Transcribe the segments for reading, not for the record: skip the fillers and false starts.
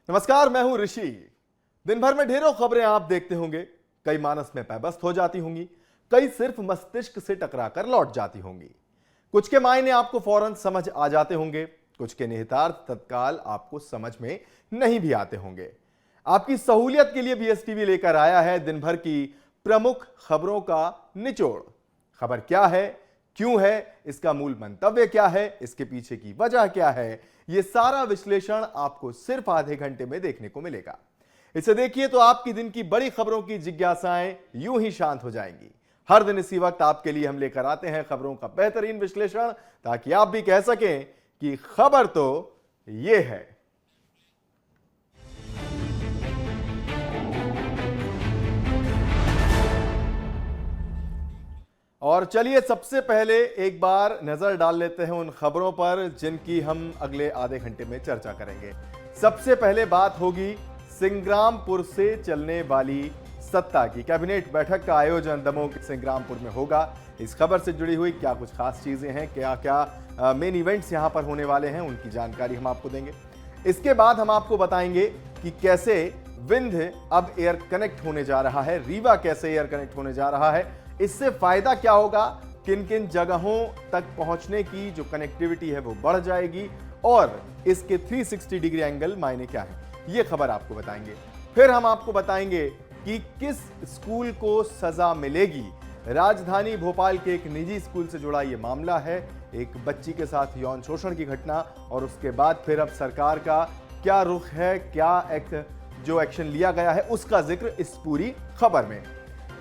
नमस्कार, मैं हूं ऋषि। दिन भर में ढेरों खबरें आप देखते होंगे। कई मानस में पैबस्त हो जाती होंगी, कई सिर्फ मस्तिष्क से टकराकर लौट जाती होंगी। कुछ के मायने आपको फौरन समझ आ जाते होंगे, कुछ के निहितार्थ तत्काल आपको समझ में नहीं भी आते होंगे। आपकी सहूलियत के लिए बीएसटीवी लेकर आया है दिन भर की प्रमुख खबरों का निचोड़। खबर क्या है, क्यों है, इसका मूल मंतव्य क्या है, इसके पीछे की वजह क्या है, यह सारा विश्लेषण आपको सिर्फ आधे घंटे में देखने को मिलेगा। इसे देखिए तो आपकी दिन की बड़ी खबरों की जिज्ञासाएं यूं ही शांत हो जाएंगी। हर दिन इसी वक्त आपके लिए हम लेकर आते हैं खबरों का बेहतरीन विश्लेषण, ताकि आप भी कह सकें कि खबर तो यह है। और चलिए सबसे पहले एक बार नजर डाल लेते हैं उन खबरों पर जिनकी हम अगले आधे घंटे में चर्चा करेंगे। सबसे पहले बात होगी सिंग्रामपुर से चलने वाली सत्ता की। कैबिनेट बैठक का आयोजन दमोह के सिंग्रामपुर में होगा। इस खबर से जुड़ी हुई क्या कुछ खास चीजें हैं, क्या क्या मेन इवेंट्स यहां पर होने वाले हैं, उनकी जानकारी हम आपको देंगे। इसके बाद हम आपको बताएंगे कि कैसे विंध्य अब एयर कनेक्ट होने जा रहा है, रीवा कैसे एयर कनेक्ट होने जा रहा है, इससे फायदा क्या होगा, किन किन जगहों तक पहुंचने की जो कनेक्टिविटी है वो बढ़ जाएगी, और इसके 360 डिग्री एंगल मायने क्या है, ये खबर आपको बताएंगे। फिर हम आपको बताएंगे कि किस स्कूल को सजा मिलेगी। राजधानी भोपाल के एक निजी स्कूल से जुड़ा यह मामला है, एक बच्ची के साथ यौन शोषण की घटना, और उसके बाद फिर अब सरकार का क्या रुख है, क्या जो एक्शन लिया गया है उसका जिक्र इस पूरी खबर में।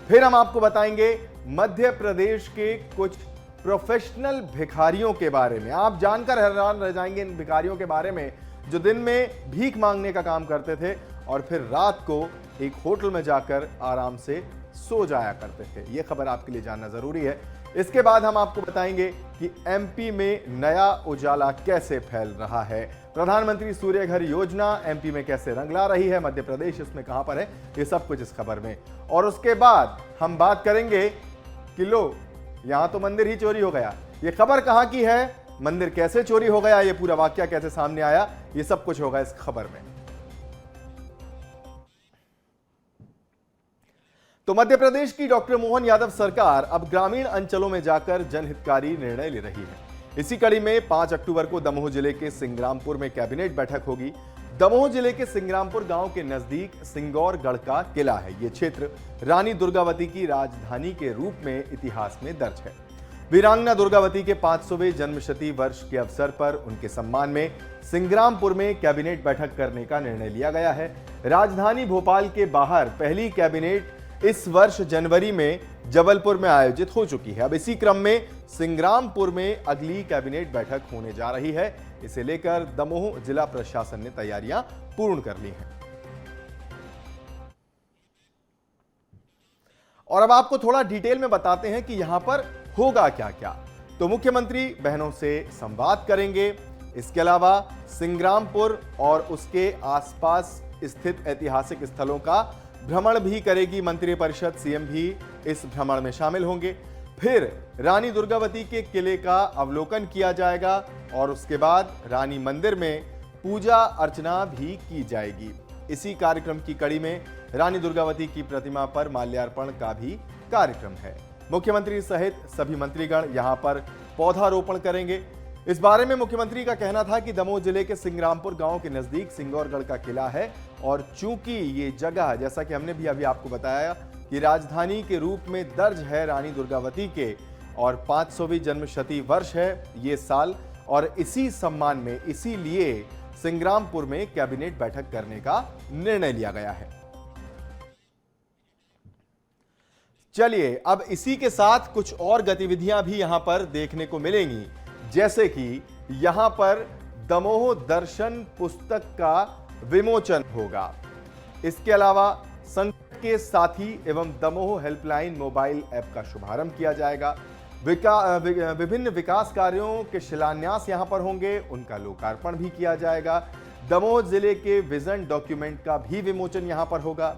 फिर हम आपको बताएंगे मध्य प्रदेश के कुछ प्रोफेशनल भिखारियों के बारे में। आप जानकर हैरान रह जाएंगे इन भिखारियों के बारे में जो दिन में भीख मांगने का काम करते थे और फिर रात को एक होटल में जाकर आराम से सो जाया करते थे। यह खबर आपके लिए जानना जरूरी है। इसके बाद हम आपको बताएंगे कि एमपी में नया उजाला कैसे फैल रहा है। प्रधानमंत्री सूर्य घर योजना एमपी में कैसे रंग ला रही है, मध्य प्रदेश इसमें कहां पर है, ये सब कुछ इस खबर में। और उसके बाद हम बात करेंगे कि लो यहां तो मंदिर ही चोरी हो गया, ये खबर कहां की है, मंदिर कैसे चोरी हो गया, ये पूरा वाकया कैसे सामने आया, ये सब कुछ होगा इस खबर में। तो मध्य प्रदेश की डॉक्टर मोहन यादव सरकार अब ग्रामीण अंचलों में जाकर जनहितकारी निर्णय ले रही है। इसी कड़ी में 5 अक्टूबर को दमोह जिले के सिंग्रामपुर में कैबिनेट बैठक होगी। दमोह जिले के सिंग्रामपुर गांव के नजदीक सिंगौरगढ़ का किला है। यह क्षेत्र रानी दुर्गावती की राजधानी के रूप में इतिहास में दर्ज है। वीरांगना दुर्गावती के 500वें जन्मशती वर्ष के अवसर पर उनके सम्मान में सिंग्रामपुर में कैबिनेट बैठक करने का निर्णय लिया गया है। राजधानी भोपाल के बाहर पहली कैबिनेट इस वर्ष जनवरी में जबलपुर में आयोजित हो चुकी है। अब इसी क्रम में सिंग्रामपुर में अगली कैबिनेट बैठक होने जा रही है। इसे लेकर दमोह जिला प्रशासन ने तैयारियां पूर्ण कर ली हैं। और अब आपको थोड़ा डिटेल में बताते हैं कि यहां पर होगा क्या क्या। तो मुख्यमंत्री बहनों से संवाद करेंगे। इसके अलावा सिंग्रामपुर और उसके आसपास स्थित ऐतिहासिक स्थलों का भ्रमण भी करेगी मंत्रिपरिषद। सीएम भी इस भ्रमण में शामिल होंगे। फिर रानी दुर्गावती के किले का अवलोकन किया जाएगा और उसके बाद रानी मंदिर में पूजा अर्चना भी की जाएगी। इसी कार्यक्रम की कड़ी में रानी दुर्गावती की प्रतिमा पर माल्यार्पण का भी कार्यक्रम है। मुख्यमंत्री सहित सभी मंत्रीगण यहां पर पौधारोपण करेंगे। इस बारे में मुख्यमंत्री का कहना था कि दमोह जिले के सिंग्रामपुर गांव के नजदीक सिंगौरगढ़ का किला है और चूंकि ये जगह, जैसा कि हमने भी अभी आपको बताया, कि राजधानी के रूप में दर्ज है रानी दुर्गावती के और 500वीं जन्मशती वर्ष है ये साल, और इसी सम्मान में इसीलिए सिंग्रामपुर में कैबिनेट बैठक करने का निर्णय लिया गया है। चलिए अब इसी के साथ कुछ और गतिविधियां भी यहां पर देखने को मिलेंगी, जैसे कि यहां पर दमोह दर्शन पुस्तक का विमोचन होगा। इसके अलावा संकट के साथी एवं दमोह हेल्पलाइन मोबाइल ऐप का शुभारंभ किया जाएगा। विभिन्न विकास कार्यों के शिलान्यास यहां पर होंगे, उनका लोकार्पण भी किया जाएगा। दमोह जिले के विजन डॉक्यूमेंट का भी विमोचन यहां पर होगा।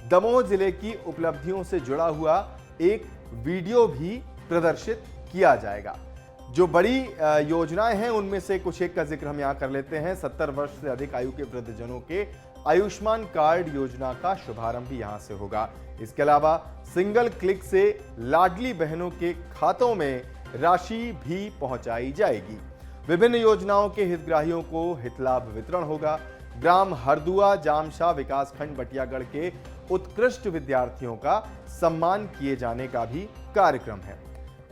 दमोह जिले की उपलब्धियों से जुड़ा हुआ एक वीडियो भी प्रदर्शित किया जाएगा। जो बड़ी योजनाएं हैं उनमें से कुछ एक का जिक्र हम यहां कर लेते हैं। 70 वर्ष से अधिक आयु के वृद्धजनों के आयुष्मान कार्ड योजना का शुभारंभ भी यहां से होगा। इसके अलावा सिंगल क्लिक से लाडली बहनों के खातों में राशि भी पहुंचाई जाएगी। विभिन्न योजनाओं के हितग्राहियों को हितलाभ वितरण होगा। ग्राम हरदुआ जामशाह विकासखंड बटियागढ़ के उत्कृष्ट विद्यार्थियों का सम्मान किए जाने का भी कार्यक्रम है।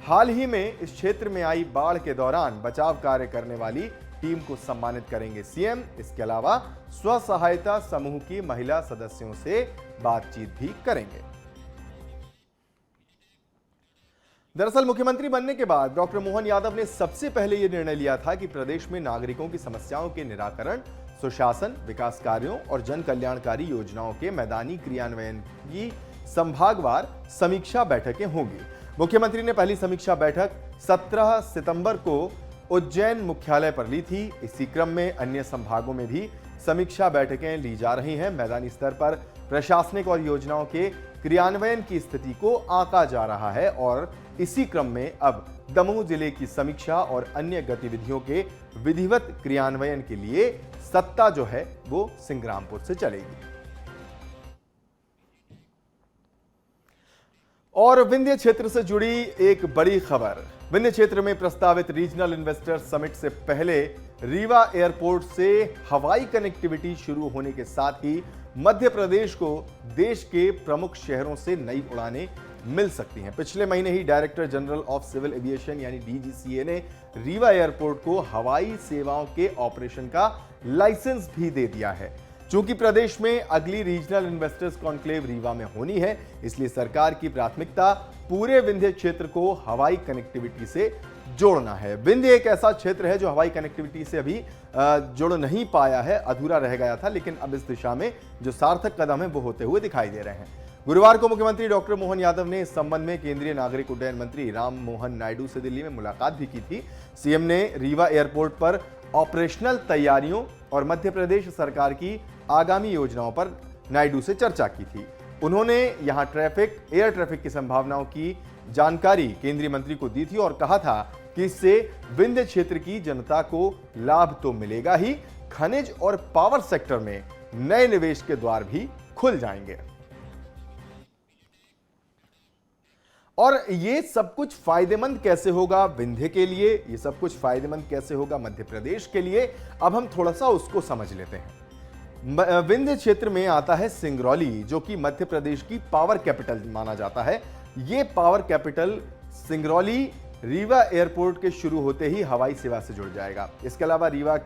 हाल ही में इस क्षेत्र में आई बाढ़ के दौरान बचाव कार्य करने वाली टीम को सम्मानित करेंगे सीएम। इसके अलावा स्व सहायता समूह की महिला सदस्यों से बातचीत भी करेंगे। दरअसल मुख्यमंत्री बनने के बाद डॉक्टर मोहन यादव ने सबसे पहले यह निर्णय लिया था कि प्रदेश में नागरिकों की समस्याओं के निराकरण, सुशासन, विकास कार्यों और जन कल्याणकारी योजनाओं के मैदानी क्रियान्वयन की संभागवार समीक्षा बैठकें होंगी। मुख्यमंत्री ने पहली समीक्षा बैठक 17 सितंबर को उज्जैन मुख्यालय पर ली थी। इसी क्रम में अन्य संभागों में भी समीक्षा बैठकें ली जा रही हैं। मैदानी स्तर पर प्रशासनिक और योजनाओं के क्रियान्वयन की स्थिति को आंका जा रहा है और इसी क्रम में अब दमोह जिले की समीक्षा और अन्य गतिविधियों के विधिवत क्रियान्वयन के लिए सत्ता जो है वो सिंग्रामपुर से चलेगी। और विंध्य क्षेत्र से जुड़ी एक बड़ी खबर। विंध्य क्षेत्र में प्रस्तावित रीजनल इन्वेस्टर्स समिट से पहले रीवा एयरपोर्ट से हवाई कनेक्टिविटी शुरू होने के साथ ही मध्य प्रदेश को देश के प्रमुख शहरों से नई उड़ानें मिल सकती हैं। पिछले महीने ही director general of civil aviation यानी डीजीसीए ने रीवा एयरपोर्ट को हवाई सेवाओं के ऑपरेशन का लाइसेंस भी दे दिया है। चूंकि प्रदेश में अगली रीजनल इन्वेस्टर्स कॉन्क्लेव रीवा में होनी है, इसलिए सरकार की प्राथमिकता पूरे विंध्य क्षेत्र को हवाई कनेक्टिविटी से जोड़ना है। विंध्य एक ऐसा क्षेत्र है जो हवाई कनेक्टिविटी से अभी जुड़ नहीं पाया है, अधूरा रह गया था, लेकिन अब इस दिशा में जो सार्थक कदम है वो होते हुए दिखाई दे रहे हैं। गुरुवार को मुख्यमंत्री डॉक्टर मोहन यादव ने इस संबंध में केंद्रीय नागरिक उड्डयन मंत्री राम मोहन नायडू से दिल्ली में मुलाकात भी की थी। सीएम ने रीवा एयरपोर्ट पर ऑपरेशनल तैयारियों और मध्य प्रदेश सरकार की आगामी योजनाओं पर नायडू से चर्चा की थी। उन्होंने यहां एयर ट्रैफिक की संभावनाओं की जानकारी केंद्रीय मंत्री को दी थी और कहा था कि इससे विंध्य क्षेत्र की जनता को लाभ तो मिलेगा ही, खनिज और पावर सेक्टर में नए निवेश के द्वार भी खुल जाएंगे। और ये सब कुछ फायदेमंद कैसे होगा विंध्य के लिए, ये सब कुछ फायदेमंद कैसे होगा मध्य प्रदेश के लिए, अब हम थोड़ा सा उसको समझ लेते हैं। विंध्य क्षेत्र में आता है सिंगरौली, जो कि मध्य प्रदेश की पावर कैपिटल माना जाता है। ये power capital Singrauli Rewa airport के शुरू होते ही हवाई सेवा से जुड़ जाएगा। इसके अलावा रीवा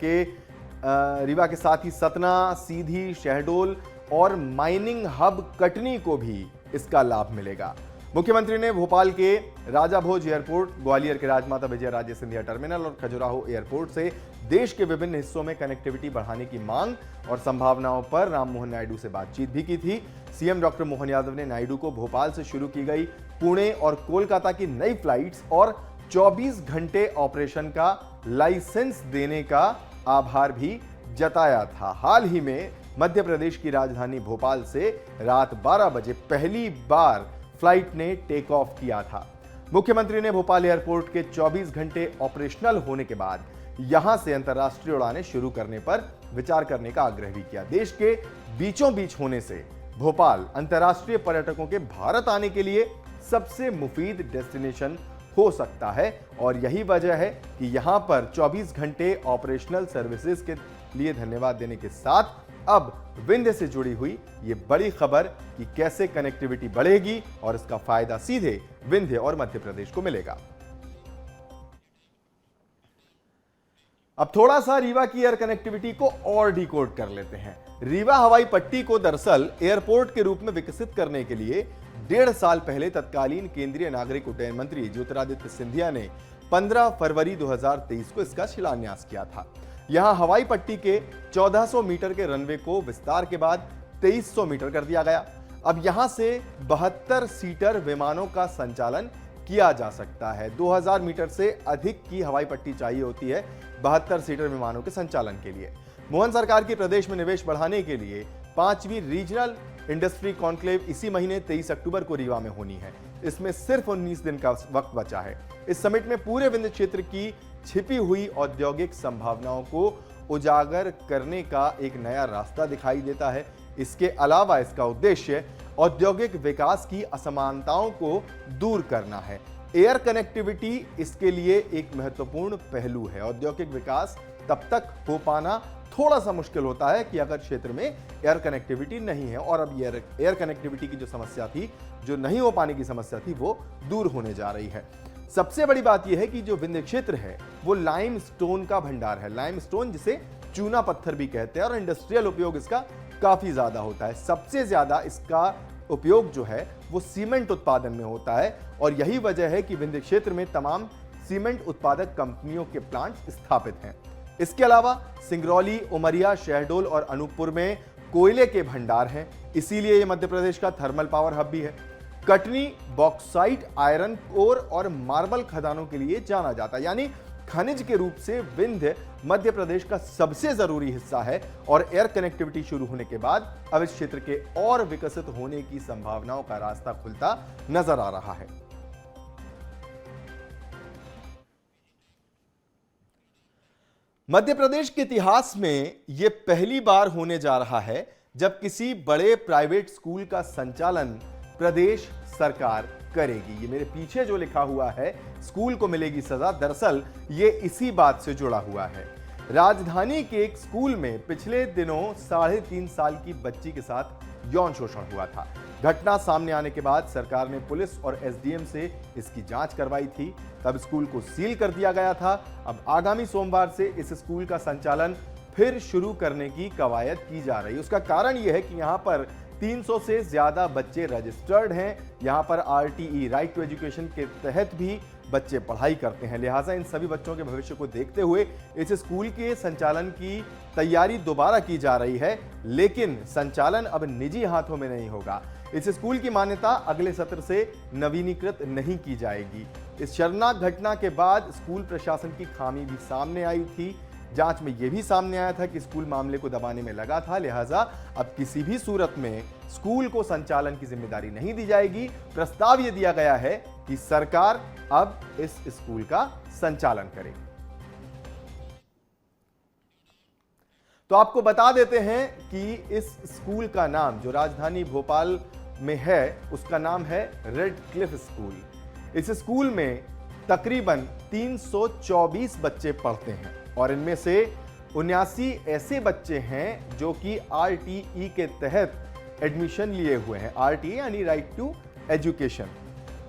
के साथ ही सतना, सीधी, शहडोल और माइनिंग हब कटनी को भी इसका लाभ मिलेगा। मुख्यमंत्री ने भोपाल के राजा भोज एयरपोर्ट, ग्वालियर के राजमाता विजयराजे सिंधिया टर्मिनल और खजुराहो एयरपोर्ट से देश के विभिन्न हिस्सों में कनेक्टिविटी बढ़ाने की मांग और संभावनाओं पर राम मोहन नायडू से बातचीत भी की थी। सीएम डॉक्टर मोहन यादव ने नायडू को भोपाल से शुरू की गई पुणे और कोलकाता की नई फ्लाइट्स और 24 घंटे ऑपरेशन का लाइसेंस देने का आभार भी जताया था। हाल ही में मध्य प्रदेश की राजधानी भोपाल से रात 12 बजे पहली बार फ्लाइट ने टेक ऑफ किया था। मुख्यमंत्री ने भोपाल एयरपोर्ट के 24 घंटे ऑपरेशनल होने के बाद यहां से अंतर्राष्ट्रीय उड़ानें शुरू करने पर विचार करने का आग्रह भी किया। देश के बीचों बीच होने से भोपाल अंतर्राष्ट्रीय पर्यटकों के भारत आने के लिए सबसे मुफीद डेस्टिनेशन हो सकता है और यही वजह है कि यहां पर 24 घंटे ऑपरेशनल सर्विसेज के लिए धन्यवाद देने के साथ अब विंध्य से जुड़ी हुई ये बड़ी खबर कि कैसे कनेक्टिविटी बढ़ेगी और इसका फायदा सीधे विंध्य और मध्य प्रदेश को मिलेगा। अब थोड़ा सा रीवा की एयर कनेक्टिविटी को और डिकोड कर लेते हैं। रीवा हवाई पट्टी को दरअसल एयरपोर्ट के रूप में विकसित करने के लिए 1.5 साल पहले तत्कालीन केंद्रीय नागरिक उड्डयन मंत्री ज्योतिरादित्य सिंधिया ने 15 फरवरी 2023 को इसका शिलान्यास किया था। यहां हवाई पट्टी के 1400 मीटर के रनवे को विस्तार के बाद 2300 मीटर कर दिया गया। अब यहां से 72 सीटर विमानों का संचालन किया जा सकता है। 2000 मीटर से अधिक की हवाई पट्टी चाहिए होती है 72 सीटर विमानों के संचालन के लिए। मोहन सरकार की प्रदेश में निवेश बढ़ाने के लिए 5वीं रीजनल इंडस्ट्री कॉन्क्लेव इसी महीने 23 अक्टूबर को रीवा में होनी है। इसमें सिर्फ 19 दिन का वक्त बचा है। इस समिट में पूरे विंध्य क्षेत्र की छिपी हुई औद्योगिक संभावनाओं को उजागर करने का एक नया रास्ता दिखाई देता है। इसके अलावा इसका उद्देश्य औद्योगिक विकास की असमानताओं को दूर करना है। एयर कनेक्टिविटी इसके लिए एक महत्वपूर्ण पहलू है। औद्योगिक विकास तब तक हो पाना थोड़ा सा मुश्किल होता है कि अगर क्षेत्र में एयर कनेक्टिविटी नहीं है, और अब एयर कनेक्टिविटी की जो समस्या थी, जो नहीं हो पाने की समस्या थी, वो दूर होने जा रही है। सबसे बड़ी बात यह है कि जो विंध्य क्षेत्र है वो लाइमस्टोन का भंडार है। लाइमस्टोन जिसे चूना पत्थर भी कहते हैं, और इंडस्ट्रियल उपयोग इसका काफी ज्यादा होता है। सबसे ज्यादा इसका उपयोग जो है वो सीमेंट उत्पादन में होता है, और यही वजह है कि विंध्य क्षेत्र में तमाम सीमेंट उत्पादक कंपनियों के प्लांट स्थापित हैं। इसके अलावा सिंगरौली, उमरिया, शहडोल और अनूपपुर में कोयले के भंडार हैं, इसीलिए यह मध्य प्रदेश का थर्मल पावर हब भी है। कटनी बॉक्साइट, आयरन कोर और मार्बल खदानों के लिए जाना जाता है, यानी खनिज के रूप से विंध्य मध्य प्रदेश का सबसे जरूरी हिस्सा है। और एयर कनेक्टिविटी शुरू होने के बाद अब इस क्षेत्र के और विकसित होने की संभावनाओं का रास्ता खुलता नजर आ रहा है। मध्य प्रदेश के इतिहास में यह पहली बार होने जा रहा है जब किसी बड़े प्राइवेट स्कूल का संचालन प्रदेश सरकार करेगी। ये मेरे पीछे जो लिखा हुआ है, स्कूल को मिलेगी सजा, दरअसल ये इसी बात से जुड़ा हुआ है। राजधानी के एक स्कूल में पिछले दिनों 3.5 साल की बच्ची के साथ यौन शोषण हुआ था। घटना सामने आने के बाद सरकार ने पुलिस और एसडीएम से इसकी जांच करवाई थी। तब स्कूल को सील कर दिया गया था। अब आगामी सोमवार से इस स्कूल का संचालन फिर शुरू करने की कवायद की जा रही है। उसका कारण यह है कि यहां पर 300 से ज्यादा बच्चे रजिस्टर्ड हैं। यहां पर आरटीई, राइट टू एजुकेशन के तहत भी बच्चे पढ़ाई करते हैं। लिहाजा इन सभी बच्चों के भविष्य को देखते हुए इस स्कूल के संचालन की तैयारी दोबारा की जा रही है, लेकिन संचालन अब निजी हाथों में नहीं होगा। इस स्कूल की मान्यता अगले सत्र से नवीनीकृत नहीं की जाएगी। इस शर्मनाक घटना के बाद स्कूल प्रशासन की खामी भी सामने आई थी। जांच में यह भी सामने आया था कि स्कूल मामले को दबाने में लगा था। लिहाजा अब किसी भी सूरत में स्कूल को संचालन की जिम्मेदारी नहीं दी जाएगी। प्रस्ताव यह दिया गया है कि सरकार अब इस स्कूल का संचालन करेगी। तो आपको बता देते हैं कि इस स्कूल का नाम जो राजधानी भोपाल में है उसका नाम है रेड क्लिफ स्कूल। इस स्कूल में तकरीबन 324 बच्चे पढ़ते हैं, और इनमें से 79 ऐसे बच्चे हैं जो कि आरटीई के तहत एडमिशन लिए हुए हैं। आरटीई यानी राइट टू एजुकेशन।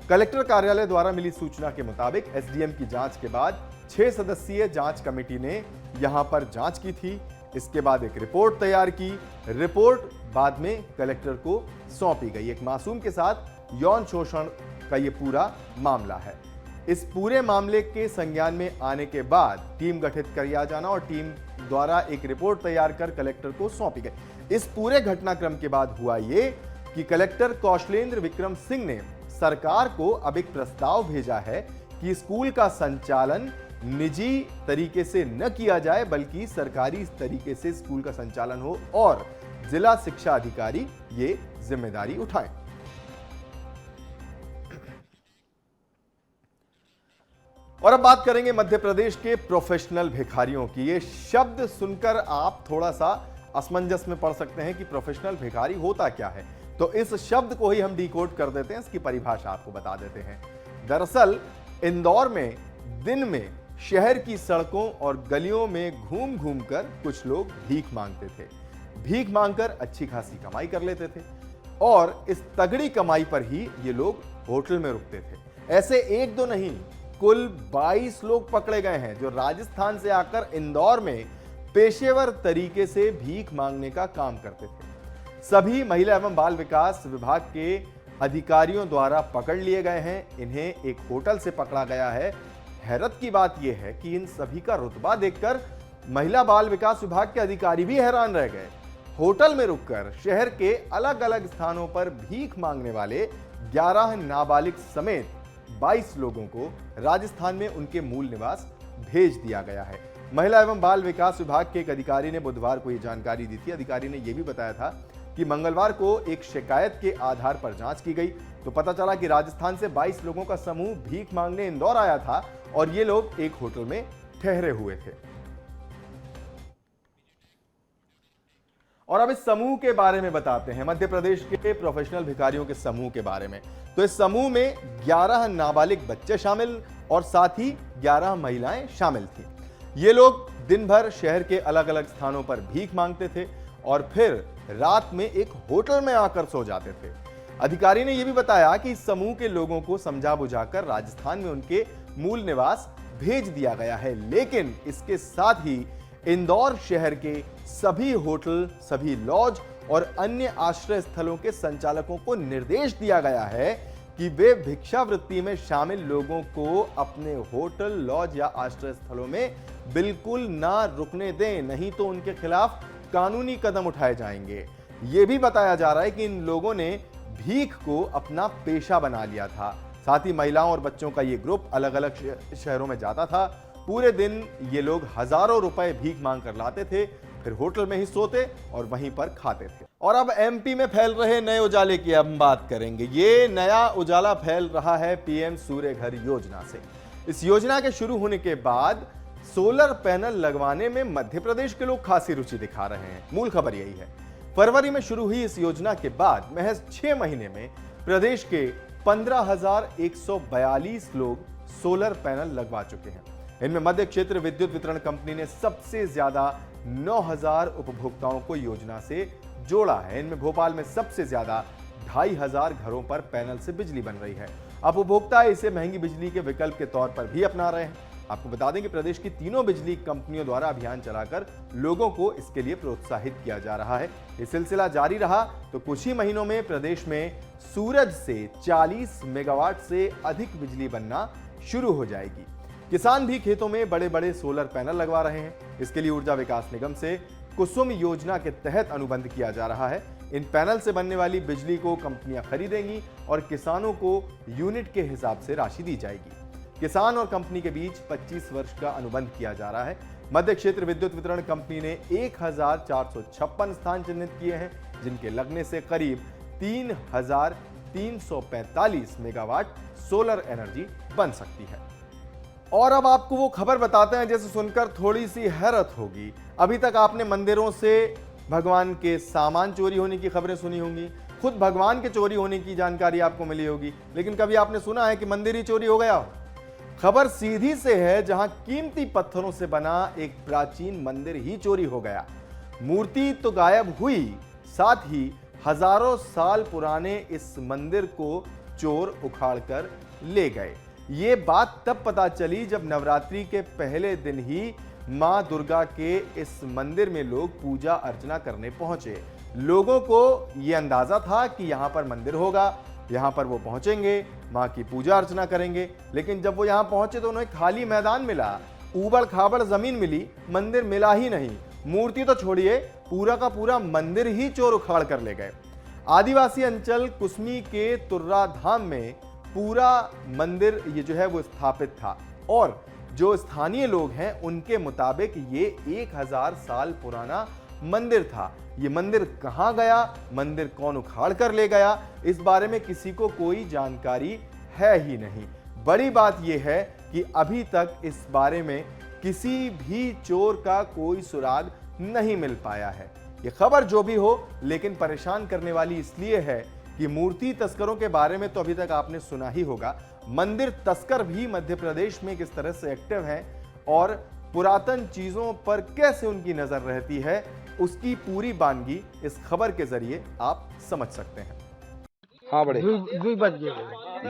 कलेक्टर कार्यालय द्वारा मिली सूचना के मुताबिक एसडीएम की जांच के बाद 6 सदस्यीय जांच कमेटी ने यहां पर जांच की थी। इसके बाद एक रिपोर्ट तैयार की। रिपोर्ट बाद में कलेक्टर को सौंपी गई। एक मासूम के साथ यौन शोषण का यह पूरा मामला है। इस पूरे मामले के संज्ञान में आने के बाद टीम गठित किया जाना और टीम द्वारा एक रिपोर्ट तैयार कर कलेक्टर को सौंपी गई। इस पूरे घटनाक्रम के बाद हुआ यह कि कलेक्टर कौशलेंद्र विक्रम सिंह ने सरकार को अब एक प्रस्ताव भेजा है कि स्कूल का संचालन निजी तरीके से न किया जाए, बल्कि सरकारी तरीके से स्कूल का संचालन हो और जिला शिक्षा अधिकारी ये जिम्मेदारी उठाएं। और अब बात करेंगे मध्य प्रदेश के प्रोफेशनल भिखारियों की। ये शब्द सुनकर आप थोड़ा सा असमंजस में पड़ सकते हैं कि प्रोफेशनल भिखारी होता क्या है। तो इस शब्द को ही हम डिकोड कर देते हैं, इसकी परिभाषा आपको बता देते हैं। दरअसल इंदौर में दिन में शहर की सड़कों और गलियों में घूम घूम कर कुछ लोग भीख मांगते थे। भीख मांगकर अच्छी खासी कमाई कर लेते थे, और इस तगड़ी कमाई पर ही ये लोग होटल में रुकते थे। ऐसे एक दो नहीं, कुल 22 लोग पकड़े गए हैं जो राजस्थान से आकर इंदौर में पेशेवर तरीके से भीख मांगने का काम करते थे। सभी महिला एवं बाल विकास विभाग के अधिकारियों द्वारा पकड़ लिए गए हैं। इन्हें एक होटल से पकड़ा गया है। हैरत की बात यह है कि इन सभी का रुतबा देखकर महिला बाल विकास विभाग के अधिकारी भी हैरान रह गए। होटल में रुककर शहर के अलग अलग स्थानों पर भीख मांगने वाले 11 नाबालिग समेत 22 लोगों को राजस्थान में उनके मूल निवास भेज दिया गया है। महिला एवं बाल विकास विभाग के एक अधिकारी ने बुधवार को यह जानकारी दी थी। अधिकारी ने यह भी बताया था कि मंगलवार को एक शिकायत के आधार पर जांच की गई तो पता चला कि राजस्थान से 22 लोगों का समूह भीख मांगने इंदौर आया था और ये लोग एक होटल में ठहरे हुए थे। और अब इस समूह के बारे में बताते हैं, मध्य प्रदेश के प्रोफेशनल भिखारियों के समूह के बारे में। तो इस समूह में 11 नाबालिग बच्चे शामिल और साथ ही 11 महिलाएं शामिल थी। ये लोग दिन भर शहर के अलग अलग स्थानों पर भीख मांगते थे और फिर रात में एक होटल में आकर सो जाते थे। अधिकारी ने यह भी बताया कि इस समूह के लोगों को समझा बुझाकर राजस्थान में उनके मूल निवास भेज दिया गया है, लेकिन इसके साथ ही इंदौर शहर के सभी होटल, सभी लॉज और अन्य आश्रय स्थलों के संचालकों को निर्देश दिया गया है कि वे भिक्षावृत्ति में शामिल लोगों को अपने होटल, लॉज या आश्रय स्थलों में बिल्कुल ना रुकने दें, नहीं तो उनके खिलाफ कानूनी कदम उठाए जाएंगे। यह भी बताया जा रहा है कि इन लोगों ने भीख को अपना पेशा बना लिया था। साथ ही महिलाओं और बच्चों का यह ग्रुप अलग अलग शहरों में जाता था। पूरे दिन ये लोग हजारों रुपए भीख मांग कर लाते थे, फिर होटल में ही सोते और वहीं पर खाते थे। और अब एमपी में फैल रहे नए उजाले की हम बात करेंगे। ये नया उजाला फैल रहा है पीएम सूर्य घर योजना से। इस योजना के शुरू होने के बाद सोलर पैनल लगवाने में मध्य प्रदेश के लोग खासी रुचि दिखा रहे हैं। मूल खबर यही है। फरवरी में शुरू हुई इस योजना के बाद महज 6 महीने में प्रदेश के 15,142 लोग सोलर पैनल लगवा चुके हैं। इनमें मध्य क्षेत्र विद्युत वितरण कंपनी ने सबसे ज्यादा 9,000 उपभोक्ताओं को योजना से जोड़ा है। इनमें भोपाल में सबसे ज्यादा 2,500 घरों पर पैनल से बिजली बन रही है। अब उपभोक्ता इसे महंगी बिजली के विकल्प के तौर पर भी अपना रहे हैं। आपको बता दें कि प्रदेश की तीनों बिजली कंपनियों द्वारा अभियान चलाकर लोगों को इसके लिए प्रोत्साहित किया जा रहा है। ये सिलसिला जारी रहा तो कुछ ही महीनों में प्रदेश में सूरज से 40 मेगावाट से अधिक बिजली बनना शुरू हो जाएगी। किसान भी खेतों में बड़े बड़े सोलर पैनल लगवा रहे हैं। इसके लिए ऊर्जा विकास निगम से कुसुम योजना के तहत अनुबंध किया जा रहा है। इन पैनल से बनने वाली बिजली को कंपनियां खरीदेंगी और किसानों को यूनिट के हिसाब से राशि दी जाएगी। किसान और कंपनी के बीच 25 वर्ष का अनुबंध किया जा रहा है। मध्य क्षेत्र विद्युत वितरण कंपनी ने 1,456 स्थान चिन्हित किए हैं, जिनके लगने से करीब 3,345 मेगावाट सोलर एनर्जी बन सकती है। और अब आपको वो खबर बताते हैं जैसे सुनकर थोड़ी सी हैरत होगी। अभी तक आपने मंदिरों से भगवान के सामान चोरी होने की खबरें सुनी होंगी, खुद भगवान के चोरी होने की जानकारी आपको मिली होगी, लेकिन कभी आपने सुना है कि मंदिर ही चोरी हो गया हो? खबर सीधी से है, जहां कीमती पत्थरों से बना एक प्राचीन मंदिर ही चोरी हो गया। मूर्ति तो गायब हुई, साथ ही हजारों साल पुराने इस मंदिर को चोर उखाड़कर ले गए। ये बात तब पता चली जब नवरात्रि के पहले दिन ही मां दुर्गा के इस मंदिर में लोग पूजा अर्चना करने पहुंचे। लोगों को यह अंदाजा था कि यहां पर मंदिर होगा, यहां पर वो पहुंचेंगे, मां की पूजा अर्चना करेंगे। लेकिन जब वो यहां पहुंचे तो उन्हें खाली मैदान मिला, ऊबड़ खाबड़ जमीन मिली, मंदिर मिला ही नहीं। मूर्ति तो छोड़िए, पूरा का पूरा मंदिर ही चोर उखाड़ कर ले गए। आदिवासी अंचल कुसमी के तुर्रा धाम में पूरा मंदिर ये जो है वो स्थापित था और जो स्थानीय लोग हैं उनके मुताबिक ये 1000 साल पुराना मंदिर था। ये मंदिर कहां गया, मंदिर कौन उखाड़ कर ले गया, इस बारे में किसी को कोई जानकारी है ही नहीं। बड़ी बात यह है कि अभी तक इस बारे में किसी भी चोर का कोई सुराग नहीं मिल पाया है। ये खबर जो भी हो, लेकिन परेशान करने वाली इसलिए है कि मूर्ति तस्करों के बारे में तो अभी तक आपने सुना ही होगा, मंदिर तस्कर भी मध्य प्रदेश में किस तरह से एक्टिव हैं और पुरातन चीजों पर कैसे उनकी नजर रहती है, उसकी पूरी बानगी इस खबर के जरिए आप समझ सकते हैं। हाँ बड़े दुई बज गए।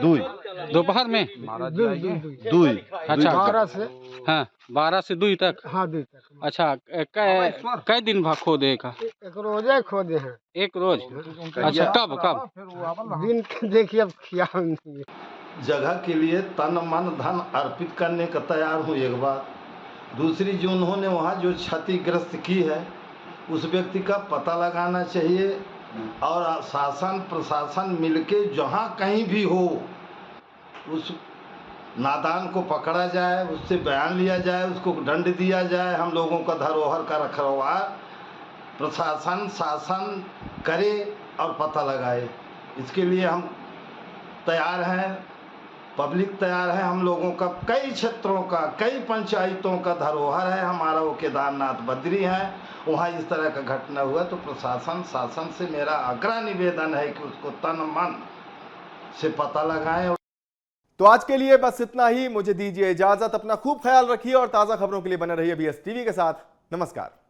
दुई दोपहर में दुई अच्छा 12 से हाँ 12 से 2 तक। हाँ 2 तक। अच्छा कै दिन भा खोदे का? एक रोजे खोदे हैं। एक रोज? अच्छा कब कब? दिन के देखिए अब ख्याल नहीं है। जगह के लिए तन मन धन अर्पित करने का तैयार हूँ एक बात। दूसरी जो उन्होंने वहाँ जो क्षतिग्रस्त की है उस व्यक्ति का पता लगाना चाहिए और शासन प्रशासन मिलके जहाँ कहीं भी हो उस नादान को पकड़ा जाए, उससे बयान लिया जाए, उसको दंड दिया जाए। हम लोगों का धरोहर का रखरखाव प्रशासन शासन करे और पता लगाए। इसके लिए हम तैयार हैं, पब्लिक तैयार है। हम लोगों का कई क्षेत्रों का, कई पंचायतों का धरोहर है हमारा, वो केदारनाथ बद्री है, वहाँ इस तरह का घटना हुआ तो प्रशासन शासन से मेरा आग्रह निवेदन है कि उसको तन मन से पता लगाएं। तो आज के लिए बस इतना ही, मुझे दीजिए इजाजत। अपना खूब ख्याल रखिए और ताजा खबरों के लिए बने रहिए BS टीवी के साथ। नमस्कार।